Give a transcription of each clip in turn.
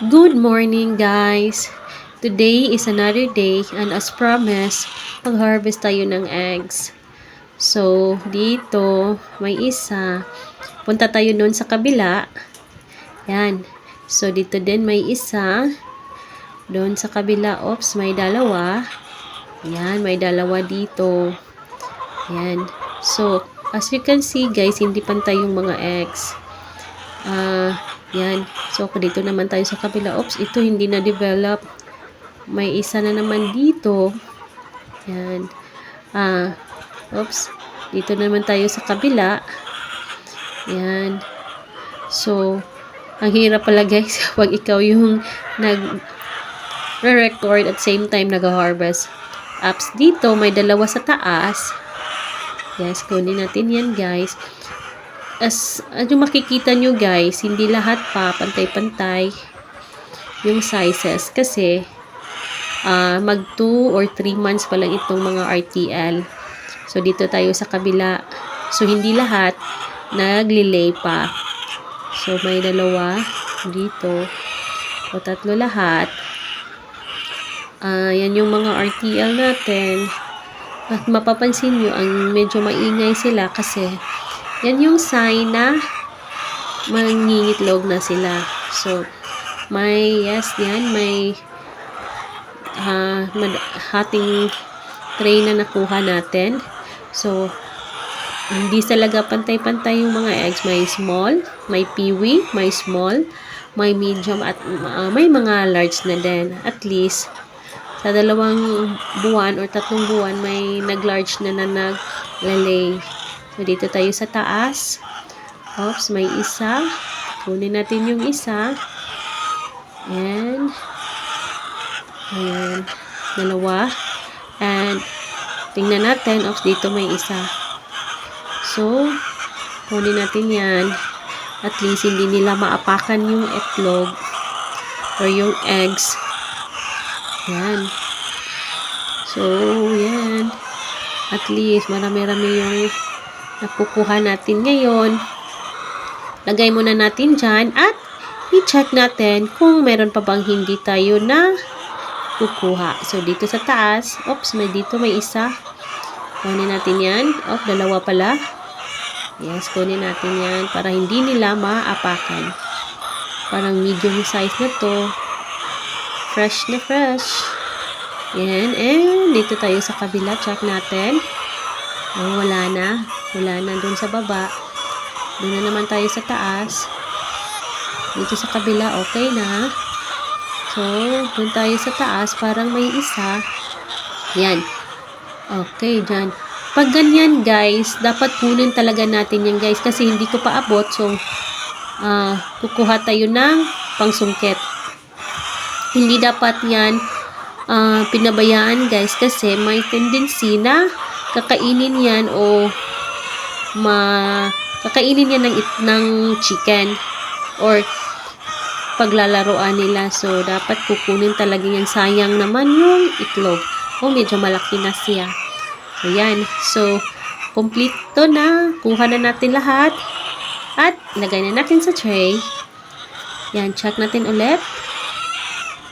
Good morning, guys! Today is another day and as promised, mag-harvest tayo ng eggs. So, dito, may isa. Punta tayo nun sa kabila. Yan. So, dito din may isa. Doon sa kabila, oops, may dalawa. Yan, may dalawa dito. Yan. So, as you can see, guys, hindi pantay yung mga eggs. Yan. So, dito naman tayo sa kabila. Oops, ito hindi na-develop. May isa na naman dito. Yan. Oops. Dito naman tayo sa kabila. Yan. So, ang hirap pala guys pag ikaw yung nag-record at same time nag-harvest. Apps dito, may dalawa sa taas. Yes, kunin natin yan guys. As yung makikita nyo guys, hindi lahat pa pantay-pantay yung sizes kasi mag 2 or 3 months pa lang itong mga RTL. So dito tayo sa kabila. So hindi lahat nagli-lay pa. So may dalawa dito. O tatlo lahat. Yan yung mga RTL natin. At mapapansin nyo, ang medyo maingay sila kasi yan yung sign na mangingitlog na sila. So, may, yes, yan, may hating tray na nakuha natin. So, hindi talaga pantay-pantay yung mga eggs. May small, may peewee, may small, may medium, at may mga large na din. At least, sa 2 buwan or 3 buwan, may nag-large na naglalay. So, dito tayo sa taas. Oops, may isa. Kunin natin yung isa. And, ayan, dalawa. And, tingnan natin. Oops, dito may isa. So, kunin natin yan. At least, hindi nila maapakan yung itlog or yung eggs. Yan. So, yan. At least, marami-rami yung nakukuha natin ngayon. Lagay muna natin dyan at i-check natin kung meron pa bang hindi tayo na kukuha. So, dito sa taas, oops, dito may isa. Kunin natin yan. Oh, dalawa pala. Yes, kunin natin yan para hindi nila maapakan. Parang medium size na to. Fresh na fresh. Yan. And dito tayo sa kabila. Check natin. Oh, wala na. Wala na dun sa baba. Doon na naman tayo sa taas. Dito sa kabila, okay na. So, doon tayo sa taas. Parang may isa. Yan. Okay, dyan. Pag ganyan, guys, dapat kunin talaga natin yan, guys. Kasi hindi ko pa abot. So, kukuha tayo ng pangsungkit. Hindi dapat yan pinabayaan, guys. Kasi may tendency na kakainin yan o kakainin yan ng chicken or paglalaroan nila. So, dapat kukunin talaga yan. Sayang naman yung itlog. O, medyo malaki na siya. So, yan. So, kompleto na. Kuha na natin lahat. At, lagay na natin sa tray. Yan, check natin ulit.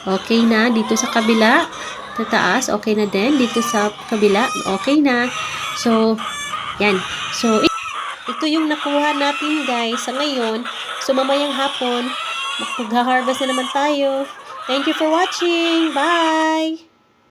Okay na. Dito sa kabila. Sa taas, okay na din. Dito sa kabila, okay na. So, yan. So, ito yung nakuha natin, guys, sa ngayon. So, mamayang hapon, mag-harvest na naman tayo. Thank you for watching. Bye!